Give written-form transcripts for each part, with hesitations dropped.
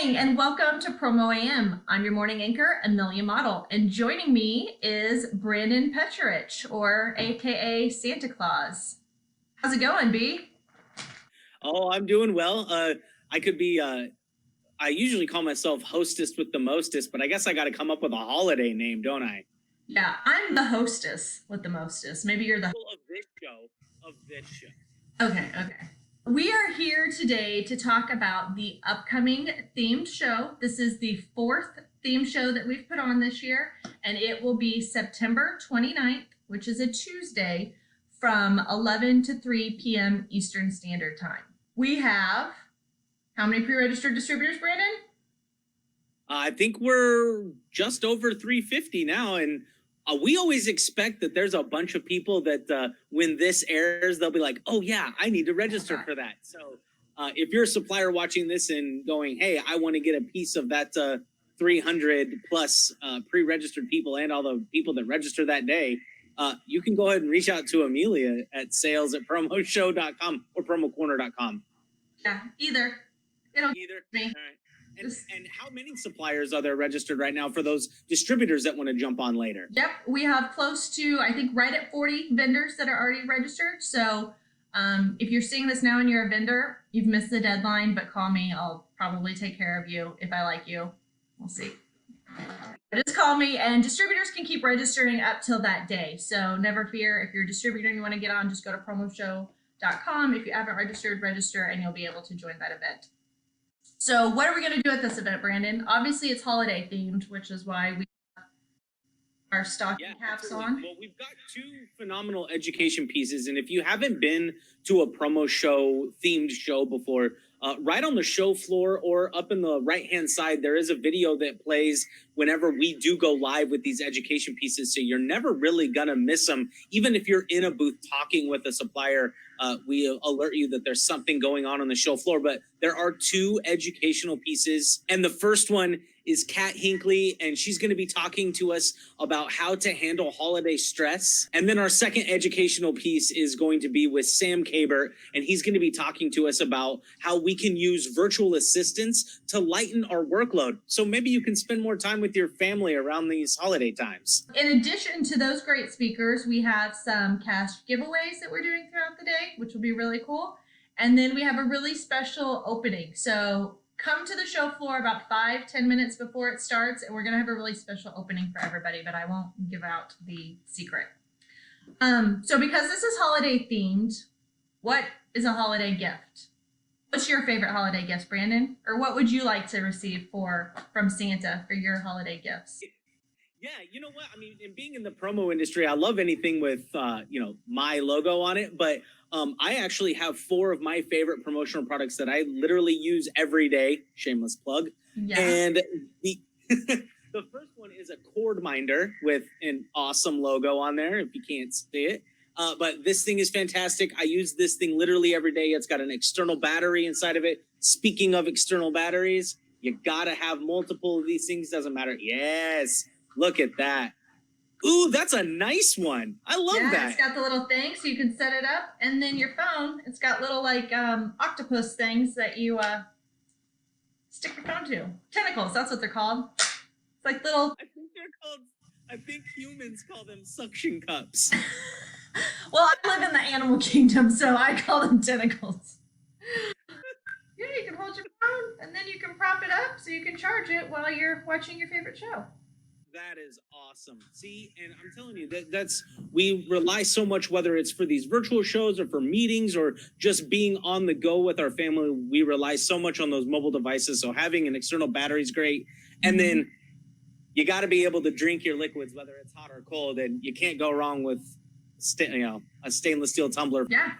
morning and welcome to PromoAM. I'm your morning anchor, Amelia Model, and joining me is Brandon Pecharich, or AKA Santa Claus. How's it going, B? Oh, I'm doing well. I could be, I usually call myself hostess with the mostest, but I guess I got to come up with a holiday name, don't I? Yeah, I'm the hostess with the mostest. Maybe you're the Of this show. Okay. We are here today to talk about the upcoming themed show. This is the fourth themed show that we've put on this year, and it will be September 29th, which is a Tuesday, from 11 to 3 p.m. Eastern Standard Time. We have how many pre-registered distributors, Brandon? I think we're just over 350 now, and we always expect that there's a bunch of people that when this airs, they'll be like, oh yeah, I need to register for that. So if you're a supplier watching this and going, hey, I want to get a piece of that 300 plus pre-registered people and all the people that register that day, you can go ahead and reach out to Amelia at sales@promoshow.com or promocorner.com. Yeah, either. It'll Either. me. All right. And how many suppliers are there registered right now for those distributors that want to jump on later? Yep, we have close to, I think, right at 40 vendors that are already registered. So if you're seeing this now and you're a vendor, you've missed the deadline, but call me. I'll probably take care of you if I like you. We'll see. Just call me, and distributors can keep registering up till that day. So never fear. If you're a distributor and you want to get on, just go to promoshow.com. If you haven't registered, register, and you'll be able to join that event. So what are we going to do at this event, Brandon? Obviously, it's holiday themed, which is why we have our stocking caps on. Well, we've got two phenomenal education pieces, and if you haven't been to a promo show themed show before, right on the show floor or up in the right-hand side, there is a video that plays whenever we do go live with these education pieces. So you're never really going to miss them. Even if you're in a booth talking with a supplier, we alert you that there's something going on the show floor. But there are two educational pieces. And the first one is Kat Hinckley, and she's going to be talking to us about how to handle holiday stress. And then our second educational piece is going to be with Sam Kabert, and he's going to be talking to us about how we can use virtual assistants to lighten our workload. So maybe you can spend more time with your family around these holiday times. In addition to those great speakers, we have some cash giveaways that we're doing throughout the day, which will be really cool. And then we have a really special opening. So come to the show floor about 5-10 minutes before it starts, and we're going to have a really special opening for everybody, but I won't give out the secret. So because this is holiday themed, what is a holiday gift? What's your favorite holiday gift, Brandon? Or what would you like to receive from Santa for your holiday gifts? Yeah, you know what? I mean, in being in the promo industry, I love anything with, my logo on it. But I actually have 4 of my favorite promotional products that I literally use every day. Shameless plug. Yeah. And the the first one is a cord minder with an awesome logo on there, if you can't see it. But this thing is fantastic. I use this thing literally every day. It's got an external battery inside of it. Speaking of external batteries, you got to have multiple of these things. Doesn't matter. Yes. Look at that. Ooh, that's a nice one. I love that. It's got the little thing so you can set it up. And then your phone, it's got little like octopus things that you stick your phone to. Tentacles, that's what they're called. It's like little... I think humans call them suction cups. Well, I live in the animal kingdom, so I call them tentacles. Yeah, you can hold your phone, and then you can prop it up so you can charge it while you're watching your favorite show. That is awesome. See, and I'm telling you, we rely so much, whether it's for these virtual shows or for meetings or just being on the go with our family, we rely so much on those mobile devices. So having an external battery is great. And then you got to be able to drink your liquids, whether it's hot or cold, and you can't go wrong with a stainless steel tumbler. Yeah.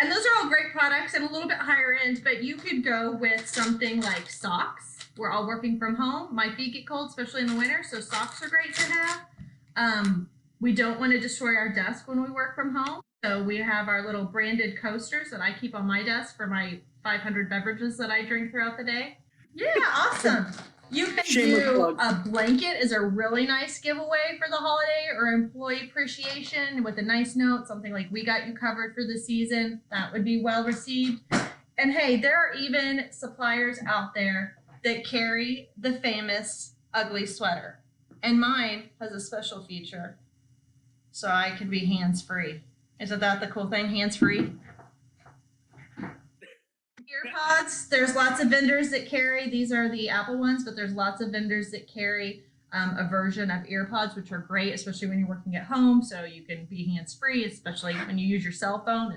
And those are all great products and a little bit higher end, but you could go with something like socks. We're all working from home. My feet get cold, especially in the winter, so socks are great to have. We don't want to destroy our desk when we work from home, so we have our little branded coasters that I keep on my desk for my 500 beverages that I drink throughout the day. Yeah, awesome. You can do a blanket is a really nice giveaway for the holiday or employee appreciation with a nice note, something like "we got you covered for the season." That would be well received. And hey, there are even suppliers out there that carry the famous ugly sweater. And mine has a special feature, so I can be hands-free. Isn't that the cool thing, hands-free? Earpods, there's lots of vendors that carry, these are the Apple ones, but there's lots of vendors that carry a version of earpods, which are great, especially when you're working at home, so you can be hands-free, especially when you use your cell phone.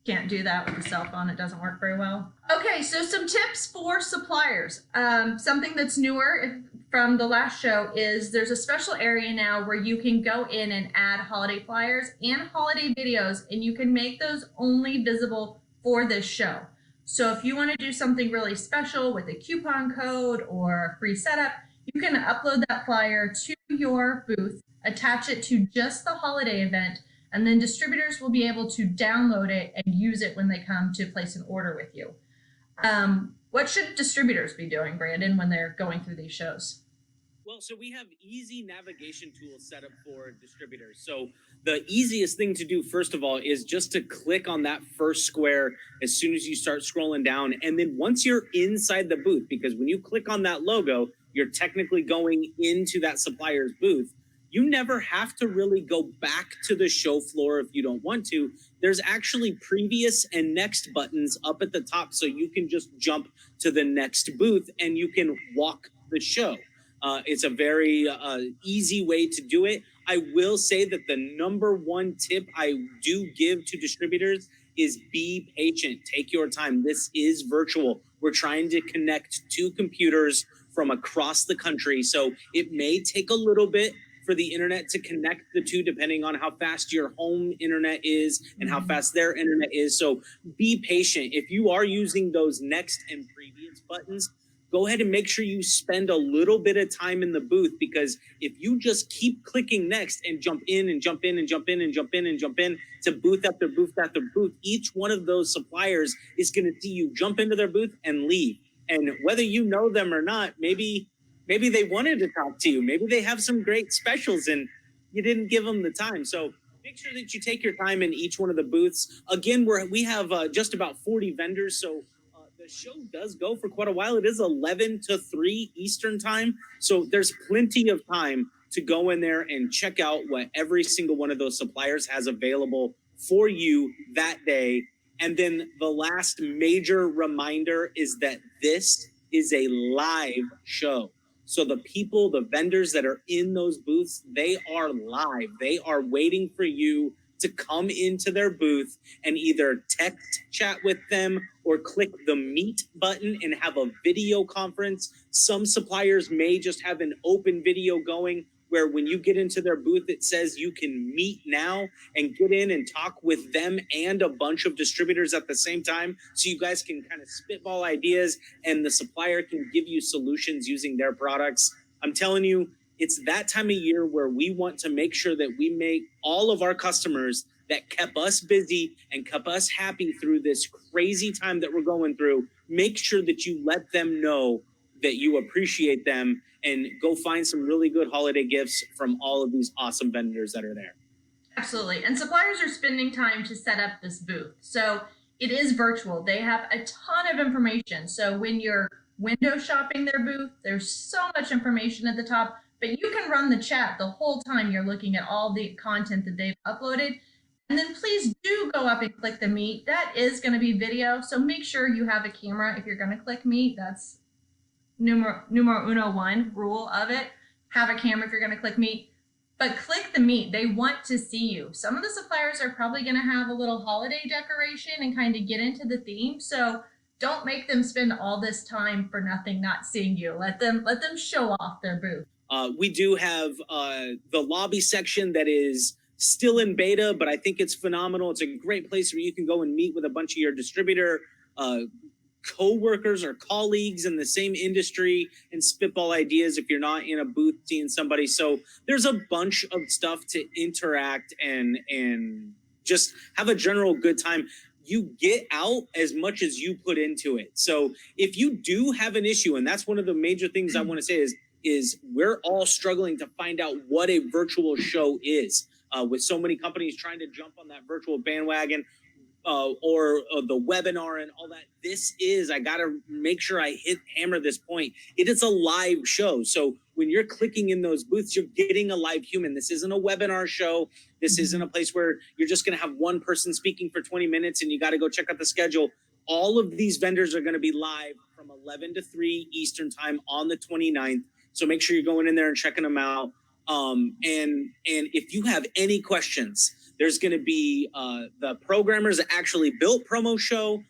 Can't do that with a cell phone. It doesn't work very well. Okay, so some tips for suppliers. Something that's newer from the last show is there's a special area now where you can go in and add holiday flyers and holiday videos, and you can make those only visible for this show. So if you want to do something really special with a coupon code or a free setup, you can upload that flyer to your booth, attach it to just the holiday event, and then distributors will be able to download it and use it when they come to place an order with you. What should distributors be doing, Brandon, when they're going through these shows? Well, so we have easy navigation tools set up for distributors. So the easiest thing to do, first of all, is just to click on that first square as soon as you start scrolling down. And then once you're inside the booth, because when you click on that logo, you're technically going into that supplier's booth. You never have to really go back to the show floor if you don't want to. There's actually previous and next buttons up at the top, so you can just jump to the next booth and you can walk the show. It's a very easy way to do it. I will say that the number one tip I do give to distributors is be patient. Take your time. This is virtual. We're trying to connect two computers from across the country, so it may take a little bit for the internet to connect the two, depending on how fast your home internet is and how fast their internet is. So be patient. If you are using those next and previous buttons, go ahead and make sure you spend a little bit of time in the booth, because if you just keep clicking next and jump in and jump in and jump in and jump in and jump in to booth after booth after booth, each one of those suppliers is going to see you jump into their booth and leave. And whether you know them or not, maybe they wanted to talk to you. Maybe they have some great specials and you didn't give them the time. So make sure that you take your time in each one of the booths. Again, we have just about 40 vendors, so the show does go for quite a while. It is 11 to 3 Eastern time, so there's plenty of time to go in there and check out what every single one of those suppliers has available for you that day. And then the last major reminder is that this is a live show. So the people, the vendors that are in those booths, they are live. They are waiting for you to come into their booth and either text chat with them or click the meet button and have a video conference. Some suppliers may just have an open video going where when you get into their booth, it says you can meet now and get in and talk with them and a bunch of distributors at the same time. So you guys can kind of spitball ideas and the supplier can give you solutions using their products. I'm telling you, it's that time of year where we want to make sure that we make all of our customers that kept us busy and kept us happy through this crazy time that we're going through, make sure that you let them know that you appreciate them and go find some really good holiday gifts from all of these awesome vendors that are there. Absolutely. And suppliers are spending time to set up this booth. So it is virtual. They have a ton of information. So when you're window shopping their booth, there's so much information at the top, but you can run the chat the whole time you're looking at all the content that they've uploaded. And then please do go up and click the meet. That is going to be video. So make sure you have a camera if you're going to click meet. That's numero uno one rule of it. Have a camera if you're going to click meet, but click the meet. They want to see you. Some of the suppliers are probably going to have a little holiday decoration and kind of get into the theme. So don't make them spend all this time for nothing, not seeing you. Let them show off their booth. We do have the lobby section that is still in beta, but I think it's phenomenal. It's a great place where you can go and meet with a bunch of your distributor co-workers or colleagues in the same industry and spitball ideas if you're not in a booth seeing somebody. So there's a bunch of stuff to interact and just have a general good time. You get out as much as you put into it. So if you do have an issue, and that's one of the major things I want to say is we're all struggling to find out what a virtual show is. With so many companies trying to jump on that virtual bandwagon, or the webinar and all that. This is, I gotta make sure I hammer this point. It is a live show. So when you're clicking in those booths, you're getting a live human. This isn't a webinar show. This isn't a place where you're just gonna have one person speaking for 20 minutes and you gotta go check out the schedule. All of these vendors are gonna be live from 11 to 3 Eastern time on the 29th. So make sure you're going in there and checking them out. And if you have any questions, there's going to be the programmers that actually built Promo Show,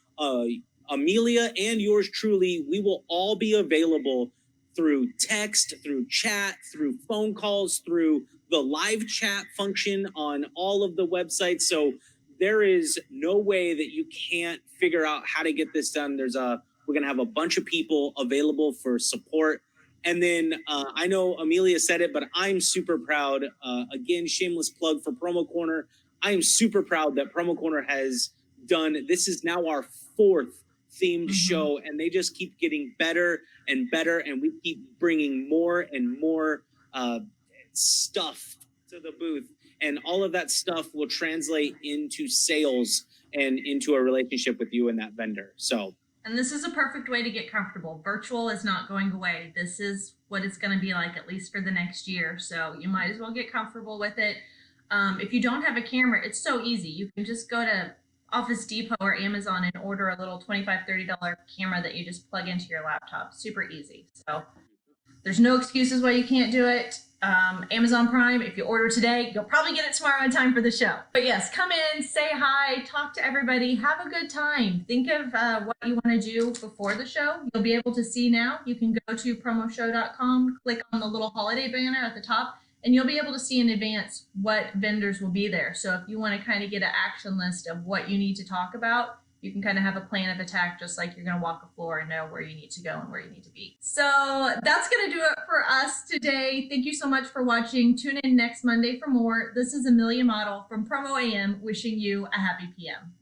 Amelia and yours truly. We will all be available through text, through chat, through phone calls, through the live chat function on all of the websites. So there is no way that you can't figure out how to get this done. We're going to have a bunch of people available for support. And then I know Amelia said it, but I'm super proud. Again, shameless plug for Promo Corner. I am super proud that Promo Corner has done. This is now our 4th themed show, and they just keep getting better and better. And we keep bringing more and more stuff to the booth. And all of that stuff will translate into sales and into a relationship with you and that vendor. So. And this is a perfect way to get comfortable. Virtual is not going away. This is what it's going to be like, at least for the next year. So you might as well get comfortable with it. If you don't have a camera, it's so easy. You can just go to Office Depot or Amazon and order a little $25, $30 camera that you just plug into your laptop. Super easy. So there's no excuses why you can't do it. Amazon Prime, if you order today, you'll probably get it tomorrow in time for the show. But yes, come in, say hi, talk to everybody, have a good time. Think of what you want to do before the show. You'll be able to see now. You can go to promoshow.com, click on the little holiday banner at the top, and you'll be able to see in advance what vendors will be there. So if you want to kind of get an action list of what you need to talk about, you can kind of have a plan of attack, just like you're going to walk a floor and know where you need to go and where you need to be. So that's going to do it for us today. Thank you so much for watching. Tune in next Monday for more. This is Amelia Model from PromoAM wishing you a happy PM.